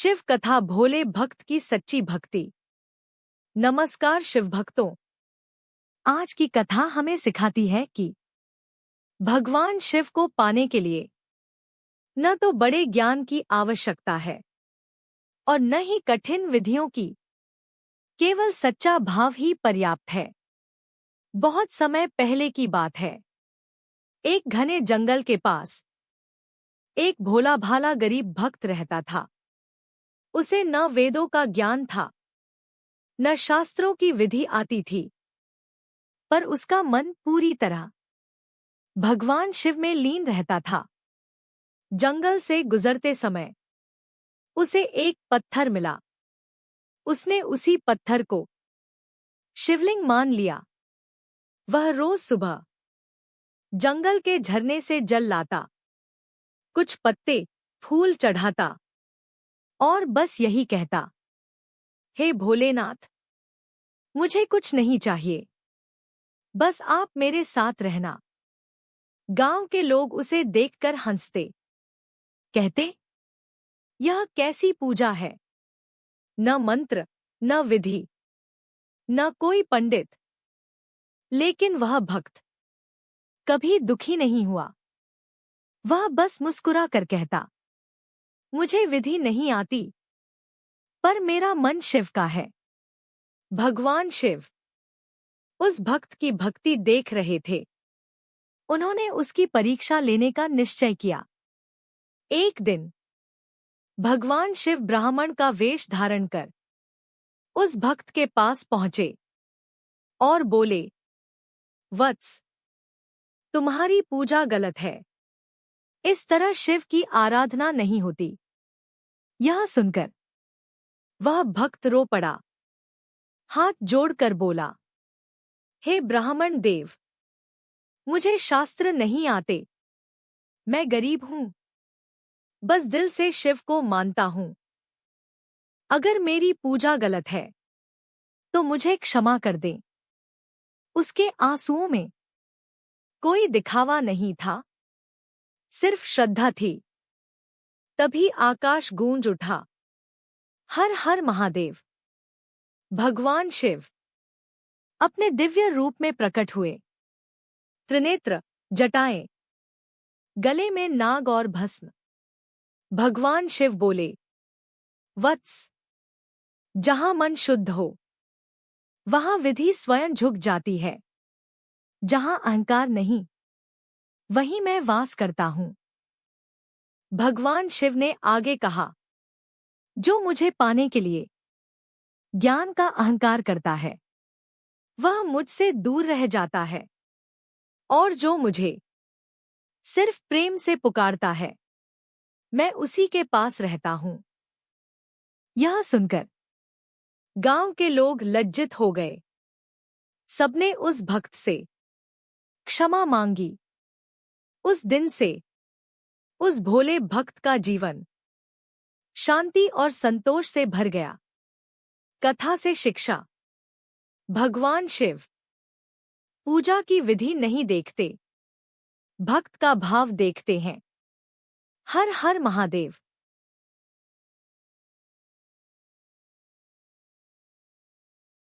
शिव कथा भोले भक्त की सच्ची भक्ति। नमस्कार शिव भक्तों, आज की कथा हमें सिखाती है कि भगवान शिव को पाने के लिए न तो बड़े ज्ञान की आवश्यकता है और न ही कठिन विधियों की, केवल सच्चा भाव ही पर्याप्त है। बहुत समय पहले की बात है। एक घने जंगल के पास एक भोला भाला गरीब भक्त रहता था। उसे न वेदों का ज्ञान था, न शास्त्रों की विधि आती थी, पर उसका मन पूरी तरह भगवान शिव में लीन रहता था। जंगल से गुजरते समय उसे एक पत्थर मिला। उसने उसी पत्थर को शिवलिंग मान लिया। वह रोज सुबह जंगल के झरने से जल लाता, कुछ पत्ते फूल चढ़ाता और बस यही कहता, हे भोलेनाथ, मुझे कुछ नहीं चाहिए, बस आप मेरे साथ रहना। गांव के लोग उसे देखकर हंसते, कहते, यह कैसी पूजा है, न मंत्र न विधि न कोई पंडित। लेकिन वह भक्त कभी दुखी नहीं हुआ। वह बस मुस्कुरा कर कहता, मुझे विधि नहीं आती, पर मेरा मन शिव का है। भगवान शिव उस भक्त की भक्ति देख रहे थे। उन्होंने उसकी परीक्षा लेने का निश्चय किया। एक दिन भगवान शिव ब्राह्मण का वेश धारण कर उस भक्त के पास पहुंचे और बोले, वत्स, तुम्हारी पूजा गलत है। इस तरह शिव की आराधना नहीं होती। यह सुनकर वह भक्त रो पड़ा, हाथ जोड़कर बोला, हे ब्राह्मण देव, मुझे शास्त्र नहीं आते। मैं गरीब हूं, बस दिल से शिव को मानता हूं। अगर मेरी पूजा गलत है तो मुझे क्षमा कर दें। उसके आंसुओं में कोई दिखावा नहीं था, सिर्फ श्रद्धा थी। तभी आकाश गूंज उठा, हर हर महादेव। भगवान शिव अपने दिव्य रूप में प्रकट हुए। त्रिनेत्र, जटाएं, गले में नाग और भस्म। भगवान शिव बोले, वत्स, जहां मन शुद्ध हो वहां विधि स्वयं झुक जाती है। जहां अहंकार नहीं, वहीं मैं वास करता हूं। भगवान शिव ने आगे कहा, जो मुझे पाने के लिए ज्ञान का अहंकार करता है वह मुझसे दूर रह जाता है, और जो मुझे सिर्फ प्रेम से पुकारता है मैं उसी के पास रहता हूं। यह सुनकर गांव के लोग लज्जित हो गए। सबने उस भक्त से क्षमा मांगी। उस दिन से उस भोले भक्त का जीवन शांति और संतोष से भर गया। कथा से शिक्षा। भगवान शिव पूजा की विधि नहीं देखते, भक्त का भाव देखते हैं। हर हर महादेव।